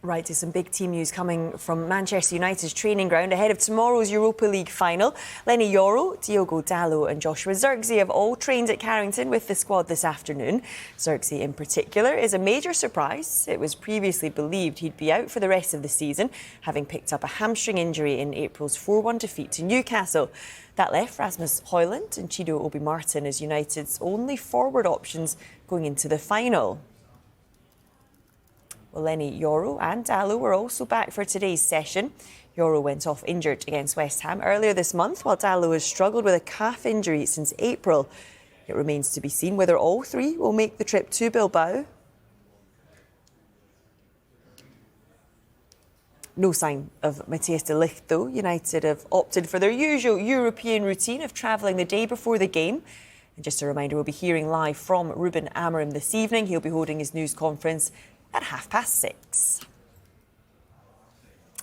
Right, to some big team news coming from Manchester United's training ground ahead of tomorrow's Europa League final. Lenny Yoro, Diogo Dalot and Joshua Zirkzee have all trained at Carrington with the squad this afternoon. Zirkzee in particular is a major surprise. It was previously believed he'd be out for the rest of the season, having picked up a hamstring injury in April's 4-1 defeat to Newcastle. That left Rasmus Højlund and Chido Obi-Martin as United's only forward options going into the final. Well, Lenny Yoro and Dalot were also back for today's session. Yoro went off injured against West Ham earlier this month, while Dalot has struggled with a calf injury since April. It remains to be seen whether all three will make the trip to Bilbao. No sign of Matthias de Ligt, though. United have opted for their usual European routine of travelling the day before the game. And just a reminder, we'll be hearing live from Ruben Amorim this evening. He'll be holding his news conference at 6:30.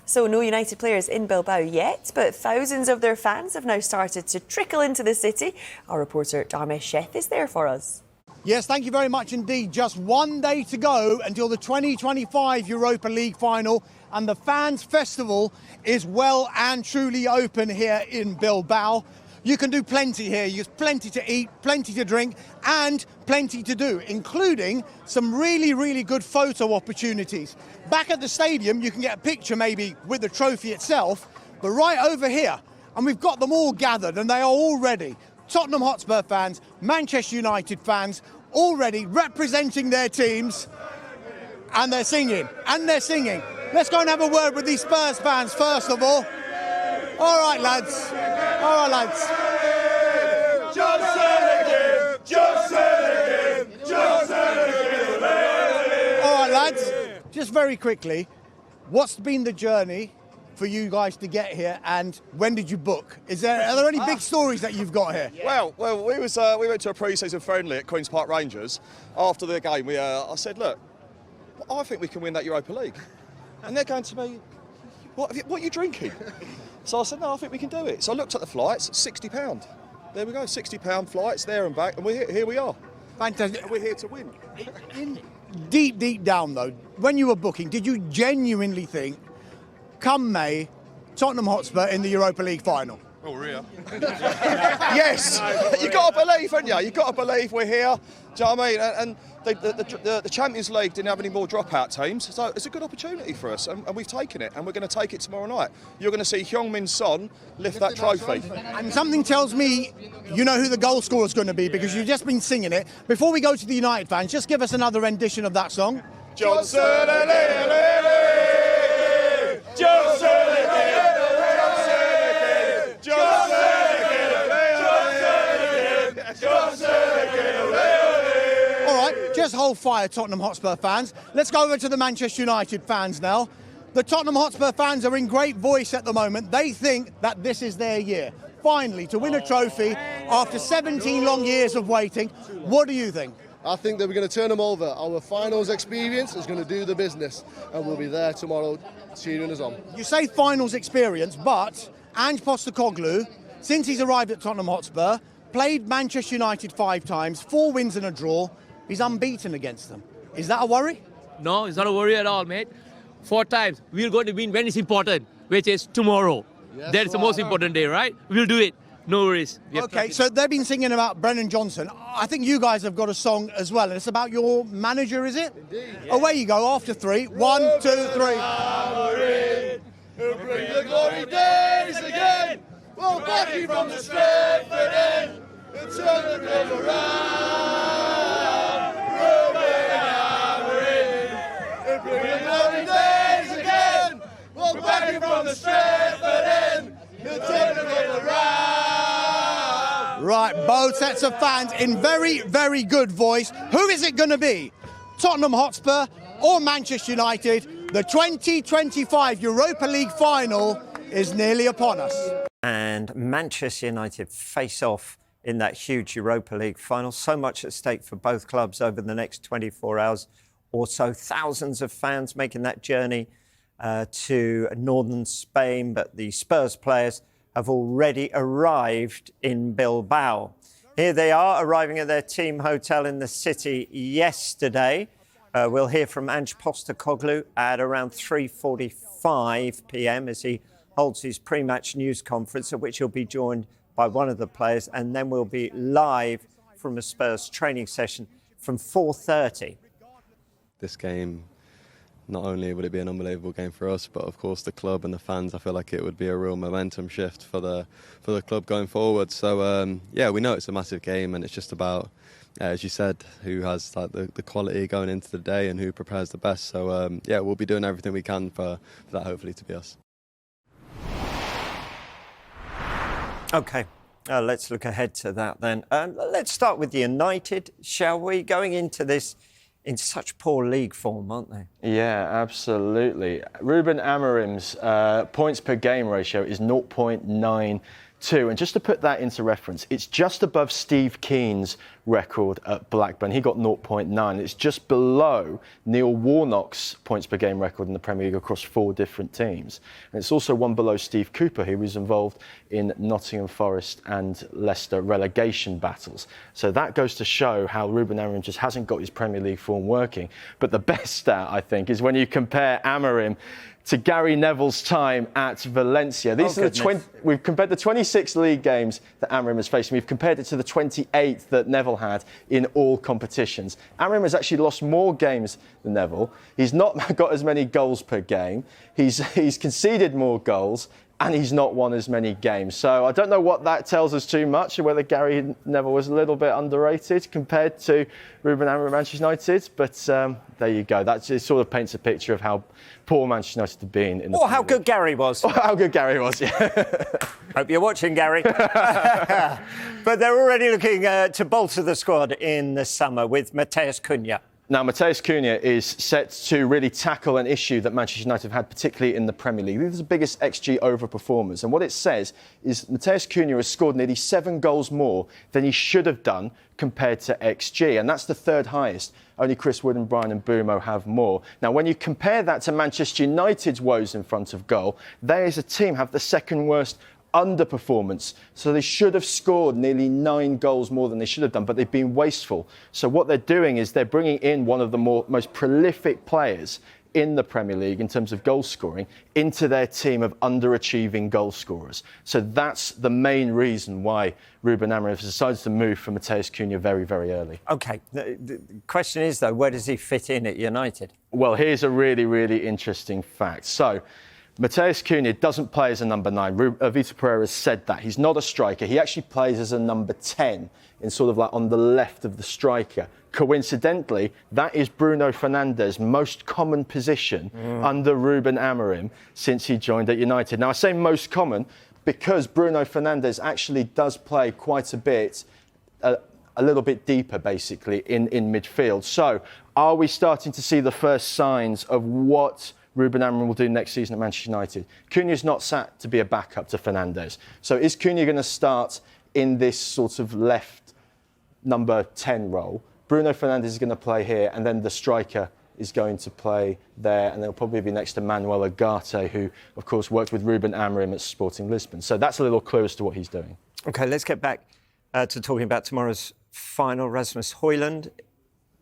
So no United players in Bilbao yet, but thousands of their fans have now started to trickle into the city. Our reporter Dharmesh Sheth is there for us. Yes, thank you very much indeed. Just one day to go until the 2025 Europa League final, and the fans' festival is well and truly open here in Bilbao. You can do plenty here. There's plenty to eat, plenty to drink, and plenty to do, including some really, really good photo opportunities. Back at the stadium, you can get a picture maybe with the trophy itself, but right over here, and we've got them all gathered, and they are all ready. Tottenham Hotspur fans, Manchester United fans, already representing their teams, and they're singing, Let's go and have a word with these Spurs fans first of all. All right, lads. All right, lads. Just very quickly, what's been the journey for you guys to get here, and when did you book? Are there any big stories that you've got here? Well, we went to a pre-season friendly at Queen's Park Rangers. After the game, I said, look, I think we can win that Europa League. And they're going to me, what are you drinking? So I said, no, I think we can do it. So I looked at the flights, £60. There we go, £60 flights there and back, and here we are. Fantastic. And we're here to win. Deep down, though, when you were booking, did you genuinely think, come May, Tottenham Hotspur in the Europa League final? Oh, we're here. Yes, you've got to believe, haven't you? You've got to believe we're here. Do you know what I mean? And the Champions League didn't have any more dropout teams, so it's a good opportunity for us, and we've taken it, and we're going to take it tomorrow night. You're going to see Heung-min Son lift that trophy. And something tells me you know who the goal scorer is going to be, because you've just been singing it. Before we go to the United fans, just give us another rendition of that song. Johnson, Just hold fire, Tottenham Hotspur fans. Let's go over to the Manchester United fans now. The Tottenham Hotspur fans are in great voice at the moment. They think that this is their year, finally, to win a trophy after 17 long years of waiting. What do you think? I think that we're going to turn them over. Our finals experience is going to do the business, and we'll be there tomorrow cheering us on. You say finals experience, but Ange Postecoglou, since he's arrived at Tottenham Hotspur, played Manchester United 5 times, 4 wins and a draw. He's unbeaten against them. Is that a worry? No, it's not a worry at all, mate. 4 times. We're going to win when it's important, which is tomorrow. Yes, that's the most important day, right? We'll do it. No worries. Okay, so they've been singing about Brennan Johnson. I think you guys have got a song as well, and it's about your manager, is it? Indeed. Yeah. Away you go, after 3. 1, 2, 3. Amorim, who bring the glory days again. We'll back you from the Stratford end and turn the club around. Ruben Amorim, who bring the glory days again. We'll back you from the Stratford end and turn the club around. Right, both sets of fans in very, very good voice. Who is it going to be? Tottenham Hotspur or Manchester United? The 2025 Europa League final is nearly upon us. And Manchester United face off in that huge Europa League final. So much at stake for both clubs over the next 24 hours or so. Thousands of fans making that journey to northern Spain, but the Spurs players have already arrived in Bilbao. Here they are, arriving at their team hotel in the city yesterday. We'll hear from Ange Postecoglou at around 3:45 p.m. as he holds his pre-match news conference, at which he'll be joined by one of the players, and then we'll be live from a Spurs training session from 4:30. This game, not only would it be an unbelievable game for us, but of course the club and the fans, I feel like it would be a real momentum shift for the club going forward. So yeah, we know it's a massive game, and it's just about, as you said, who has like the quality going into the day and who prepares the best. So yeah, we'll be doing everything we can for that hopefully to be us. OK, let's look ahead to that then. Let's start with United, shall we? Going into this in such poor league form, aren't they? Yeah, absolutely. Ruben Amorim's points per game ratio is 0.92. And just to put that into reference, it's just above Steve Keane's record at Blackburn. He got 0.9. It's just below Neil Warnock's points per game record in the Premier League across 4 different teams. And it's also one below Steve Cooper, who was involved in Nottingham Forest and Leicester relegation battles. So that goes to show how Ruben Amorim just hasn't got his Premier League form working. But the best stat, I think, is when you compare Amorim to Gary Neville's time at Valencia. These are we've compared the 26 league games that Amorim has faced, and we've compared it to the 28 that Neville had in all competitions. Amorim has actually lost more games than Neville. He's not got as many goals per game. He's conceded more goals, and he's not won as many games. So I don't know what that tells us too much, or whether Gary Neville was a little bit underrated compared to Ruben Amorim at Manchester United. But there you go. That just sort of paints a picture of how poor Manchester United have been. In the or how good Gary was. Or how good Gary was, yeah. Hope you're watching, Gary. But they're already looking to bolster the squad in the summer with Matheus Cunha. Now, Matheus Cunha is set to really tackle an issue that Manchester United have had, particularly in the Premier League. These are the biggest XG overperformers. And what it says is Matheus Cunha has scored nearly 7 goals more than he should have done compared to XG. And that's the 3rd highest. Only Chris Wood and Brian Mbeumo have more. Now, when you compare that to Manchester United's woes in front of goal, they as a team have the 2nd worst underperformance. So they should have scored nearly 9 goals more than they should have done, but they've been wasteful. So what they're doing is they're bringing in one of the most prolific players in the Premier League in terms of goal scoring into their team of underachieving goal scorers. So that's the main reason why Ruben Amorim has decided to move for Matheus Cunha very, very early. OK. The question is, though, where does he fit in at United? Well, here's a really, really interesting fact. So Matheus Cunha doesn't play as a number 9. Vitor Pereira has said that. He's not a striker. He actually plays as a number 10 in sort of like on the left of the striker. Coincidentally, that is Bruno Fernandes' most common position under Ruben Amorim since he joined at United. Now, I say most common because Bruno Fernandes actually does play quite a bit, a little bit deeper, basically, in midfield. So are we starting to see the first signs of what Ruben Amorim will do next season at Manchester United? Cunha's not sat to be a backup to Fernandes. So is Cunha going to start in this sort of left number 10 role? Bruno Fernandes is going to play here, and then the striker is going to play there, and they'll probably be next to Manuel Ugarte, who, of course, worked with Ruben Amorim at Sporting Lisbon. So that's a little clue as to what he's doing. OK, let's get back to talking about tomorrow's final. Rasmus Højlund,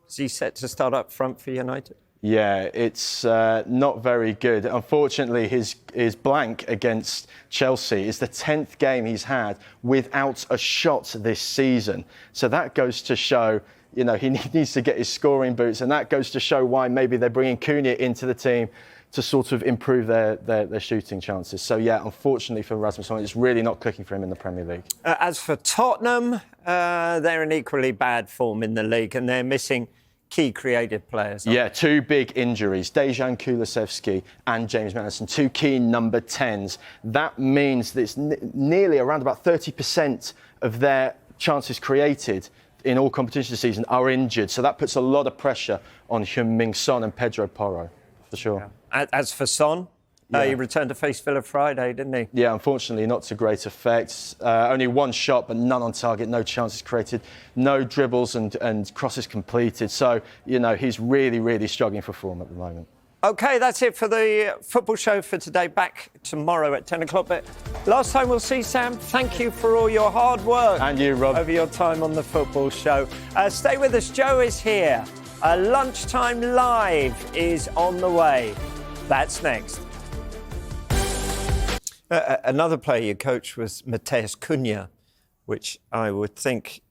is he set to start up front for United? Yeah, it's not very good. Unfortunately, his blank against Chelsea is the 10th game he's had without a shot this season. So that goes to show, you know, he needs to get his scoring boots, and that goes to show why maybe they're bringing Cunha into the team to sort of improve their shooting chances. So, yeah, unfortunately for Rasmus Højlund, it's really not clicking for him in the Premier League. As for Tottenham, they're in equally bad form in the league, and they're missing key creative players. Yeah, 2 big injuries, Dejan Kulusevski and James Maddison, 2 key number 10s. That means that it's nearly around about 30% of their chances created in all competitions this season are injured. So that puts a lot of pressure on Heung-min Son and Pedro Porro, for sure. Yeah. As for Son, he returned to face Villa Friday, didn't he? Yeah, unfortunately, not to great effect. Only 1 shot, but none on target, no chances created, no dribbles and crosses completed. So, you know, he's really, really struggling for form at the moment. OK, that's it for the football show for today. Back tomorrow at 10 o'clock. But last time we'll see, Sam, thank you for all your hard work. And you, Rob. Over your time on the football show. Stay with us. Joe is here A Lunchtime Live is on the way. That's next. Another player you coached was Matheus Cunha, which I would think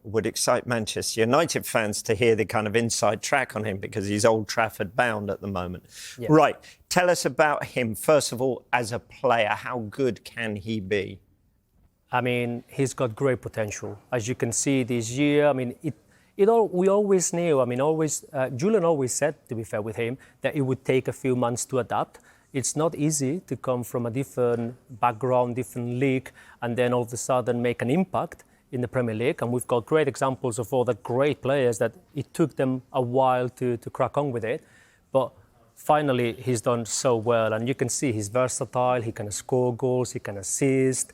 would excite Manchester United fans to hear the kind of inside track on him because he's Old Trafford bound at the moment. Yeah. Right, tell us about him. First of all, as a player, how good can he be? I mean, he's got great potential. As you can see this year, I mean, we always knew, Julian always said, to be fair with him, that it would take a few months to adapt. It's not easy to come from a different background, different league, and then all of a sudden make an impact in the Premier League. And we've got great examples of all the great players that it took them a while to crack on with it. But finally, he's done so well. And you can see he's versatile. He can score goals. He can assist.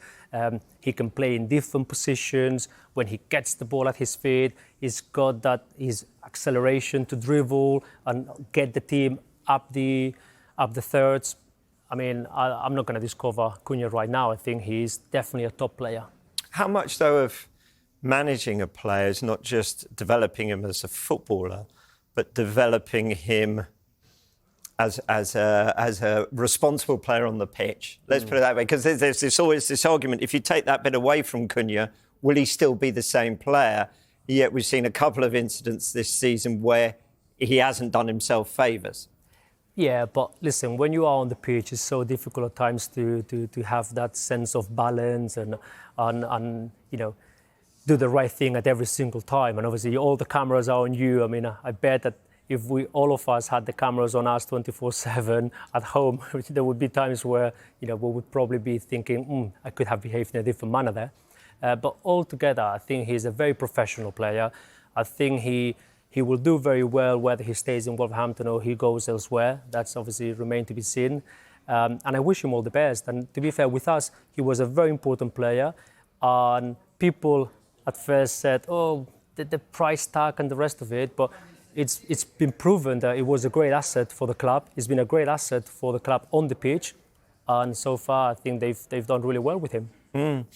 He can play in different positions. When he gets the ball at his feet, he's got his acceleration to dribble and get the team up the thirds. I mean, I'm not going to discover Cunha right now. I think he's definitely a top player. How much, though, of managing a player is not just developing him as a footballer, but developing him as a responsible player on the pitch? Let's put it that way, because there's always this argument, if you take that bit away from Cunha, will he still be the same player? Yet we've seen a couple of incidents this season where he hasn't done himself favours. Yeah, but listen, when you are on the pitch, it's so difficult at times to have that sense of balance and you know, do the right thing at every single time. And obviously, all the cameras are on you. I mean, I bet that if all of us had the cameras on us 24/7 at home, there would be times where, you know, we would probably be thinking, I could have behaved in a different manner there. But altogether, I think he's a very professional player. I think he will do very well whether he stays in Wolverhampton or he goes elsewhere. That's obviously remained to be seen. And I wish him all the best. And to be fair, with us, he was a very important player. And people at first said, the price tag and the rest of it. But it's been proven that it was a great asset for the club. It's been a great asset for the club on the pitch. And so far, I think they've done really well with him.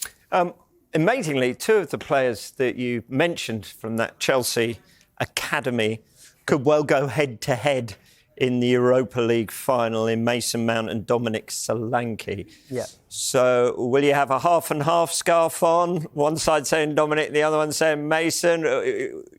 Amazingly, two of the players that you mentioned from that Chelsea academy could well go head-to-head in the Europa League final in Mason Mount and Dominic Solanke. Yeah. So will you have a half-and-half scarf on? One side saying Dominic, the other one saying Mason.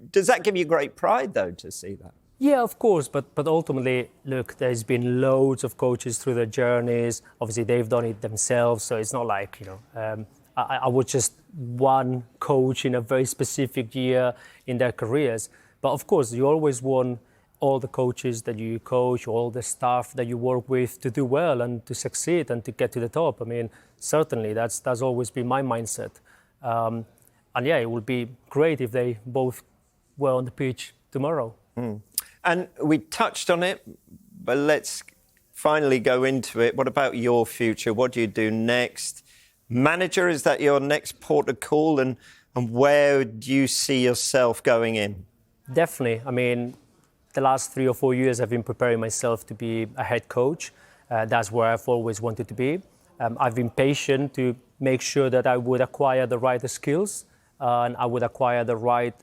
Does that give you great pride, though, to see that? Yeah, of course. But ultimately, look, there's been loads of coaches through their journeys. Obviously, they've done it themselves. So it's not like, you know, I was just one coach in a very specific year in their careers. But of course, you always want all the coaches that you coach, all the staff that you work with to do well and to succeed and to get to the top. I mean, certainly that's always been my mindset. And yeah, it would be great if they both were on the pitch tomorrow. And we touched on it, but let's finally go into it. What about your future? What do you do next? Manager, is that your next port of call? And where do you see yourself going in? Definitely. I mean, the last 3 or 4 years I've been preparing myself to be a head coach. That's where I've always wanted to be. I've been patient to make sure that I would acquire the right skills and I would acquire the right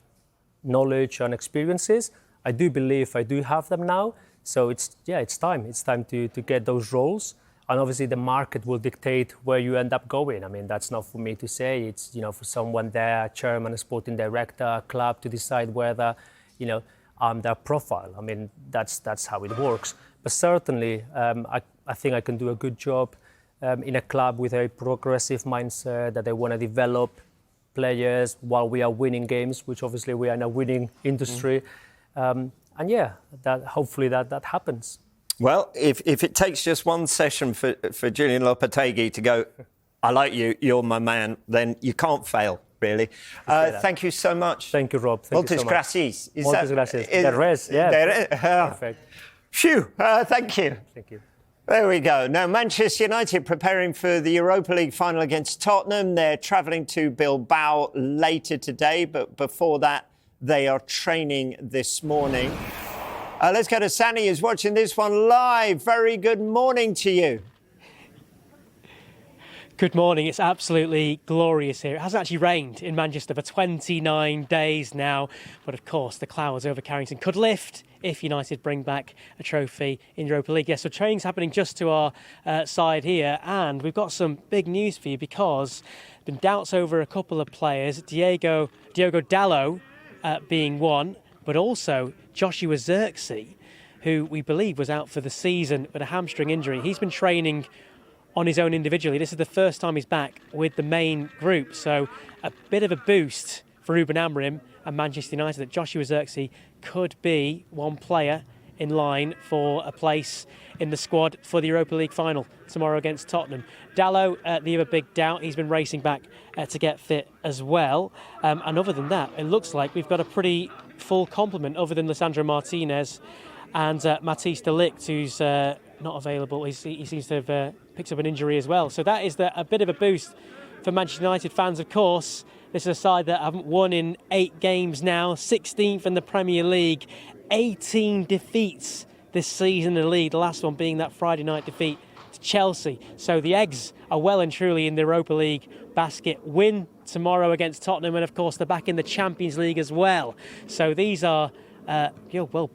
knowledge and experiences. I do believe I do have them now. So it's time. It's time to get those roles. And obviously the market will dictate where you end up going. I mean, that's not for me to say. It's, you know, for someone there, a chairman, a sporting director, a club to decide whether, you know, I'm their profile. I mean, that's how it works. But certainly, I think I can do a good job in a club with a progressive mindset that they want to develop players while we are winning games, which obviously we are in a winning industry. And yeah, hopefully that happens. Well, if it takes just one session for Julian Lopetegui to go, I like you, you're my man, then you can't fail, really. Thank you so much. Thank you, Rob. Thank you so much. Gracias. Moltes gracias. Res, yeah. Perfect. Phew, thank you. Thank you. There we go. Now, Manchester United preparing for the Europa League final against Tottenham. They're travelling to Bilbao later today, but before that, they are training this morning. Let's go to Sani, who's watching this one live. Very good morning to you. Good morning. It's absolutely glorious here. It hasn't actually rained in Manchester for 29 days now, but of course the clouds over Carrington could lift if United bring back a trophy in Europa League. Yes, so training's happening just to our side here, and we've got some big news for you because there's been doubts over a couple of players, Diogo Dalot being one, but also Joshua Zirkzee, who we believe was out for the season with a hamstring injury. He's been training on his own individually. This is the first time he's back with the main group, so a bit of a boost for Ruben Amorim and Manchester United that Joshua Zirkzee could be one player in line for a place in the squad for the Europa League final tomorrow against Tottenham. Dalot, the other big doubt, he's been racing back to get fit as well. And other than that, it looks like we've got a pretty full complement other than Lisandro Martinez and Matthijs de Ligt, who's not available. He seems to have picked up an injury as well. So that is a bit of a boost for Manchester United fans, of course. This is a side that haven't won in 8 games now, 16th in the Premier League, 18 defeats this season in the league, the last one being that Friday night defeat to Chelsea. So the eggs are well and truly in the Europa League basket. Win tomorrow against Tottenham, and of course they're back in the Champions League as well. So these are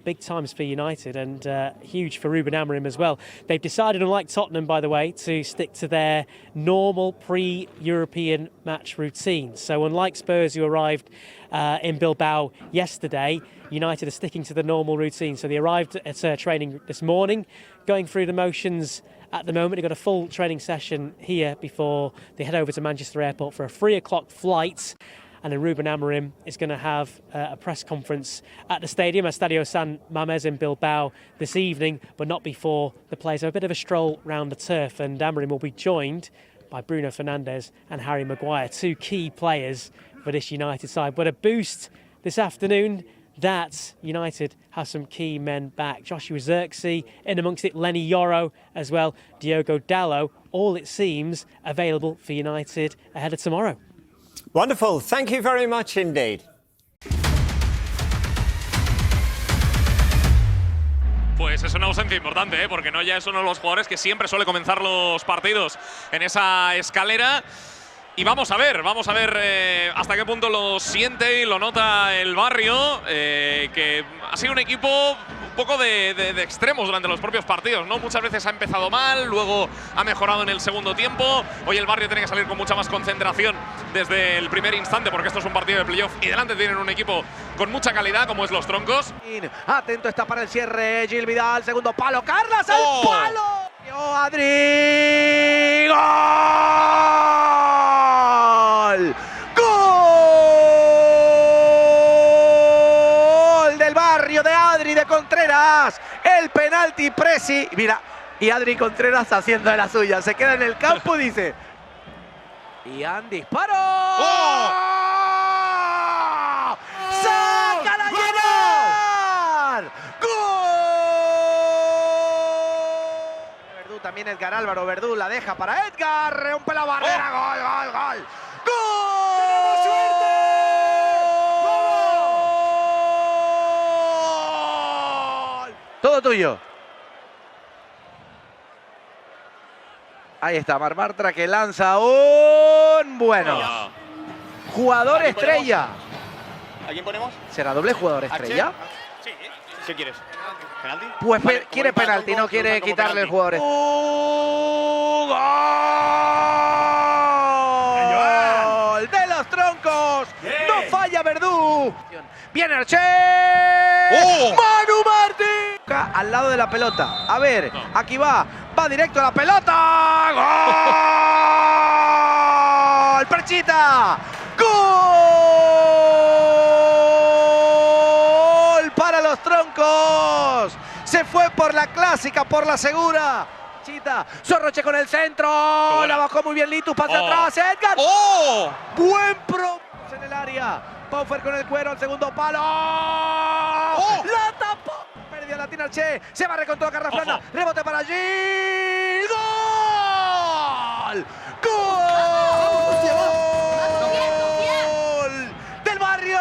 big times for United and huge for Ruben Amorim as well. They've decided, unlike Tottenham, by the way, to stick to their normal pre-European match routine. So unlike Spurs, who arrived in Bilbao yesterday, United are sticking to the normal routine. So they arrived at training this morning, going through the motions at the moment. They've got a full training session here before they head over to Manchester Airport for a 3 o'clock flight. And then Ruben Amorim is going to have a press conference at the stadium, Estadio San Mamés in Bilbao this evening, but not before the players have a bit of a stroll round the turf. And Amorim will be joined by Bruno Fernandes and Harry Maguire, 2 key players for this United side. But a boost this afternoon that United have some key men back. Joshua Zirkzee, in amongst it, Lenny Yoro as well, Diogo Dalot, all it seems available for United ahead of tomorrow. Wonderful. Thank you very much indeed. Pues es una ausencia importante, porque no ya es uno de los jugadores que siempre suele comenzar los partidos en esa escalera. Y vamos a ver hasta qué punto lo siente y lo nota el Barrio, que ha sido un equipo un poco de extremos durante los propios partidos, ¿no? Muchas veces ha empezado mal, luego ha mejorado en el segundo tiempo. Hoy el Barrio tiene que salir con mucha más concentración desde el primer instante, porque esto es un partido de playoff y delante tienen un equipo con mucha calidad como es los Troncos. Atento está para el cierre, Gil Vidal, segundo palo, Carlas al palo. Adri, ¡gol! ¡Gol del Barrio de Adri de Contreras! El penalti Presi. Mira, y Adri Contreras haciendo de la suya. Se queda en el campo y dice... Ian disparó. ¡Oh! ¡Sácala, Gerard! ¡Gol! Verdú también, Edgar Álvaro. Verdú la deja para Edgar. Rompe la barrera. ¡Oh! ¡Gol, gol, gol! ¡Gol! ¡Tenemos suerte! ¡Gol! Todo tuyo. Ahí está, Marmartra que lanza un bueno. Jugador estrella. ¿A quién ponemos? ¿Será doble jugador estrella? Sí. ¿Qué quieres? ¿Penalti? Pues vale, quiere penalti, no quiere quitarle el jugador. ¡Gol de los Troncos! ¡No falla Verdú! ¡Viene Arche! ¡Manu Martín! Al lado de la pelota. A ver, aquí va directo a la pelota. ¡Gol! ¡Perchita! ¡Gol! Para los Troncos. Se fue por la clásica, por la segura. Chita, Sorroche con el centro. La bajó muy bien Litus, pase atrás. Edgar. Buen pro en el área. Paufer con el cuero al segundo palo. La tapó. Perdió la Tina Che. Se barre con toda Carraflana. Rebote para allí. ¡Gol! ¡Gol! ¡Del Barrio!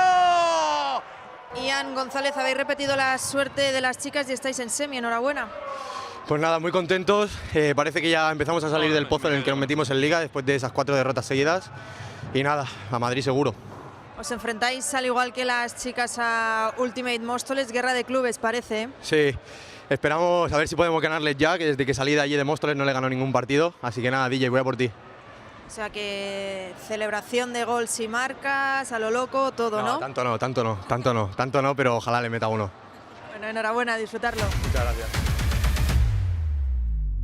Ian González, habéis repetido la suerte de las chicas y estáis en semi. Enhorabuena. Pues nada, muy contentos. Parece que ya empezamos a salir del pozo en el que nos metimos en Liga después de esas 4 derrotas seguidas. Y nada, a Madrid seguro. Os enfrentáis, al igual que las chicas, a Ultimate Móstoles, guerra de clubes, parece. Sí, esperamos a ver si podemos ganarles ya, que desde que salí de allí de Móstoles no le ganó ningún partido. Así que nada, DJ, voy a por ti. O sea que celebración de gol si marcas, a lo loco, todo, ¿no? Tanto no, pero ojalá le meta uno. Bueno, enhorabuena, a disfrutarlo. Muchas gracias.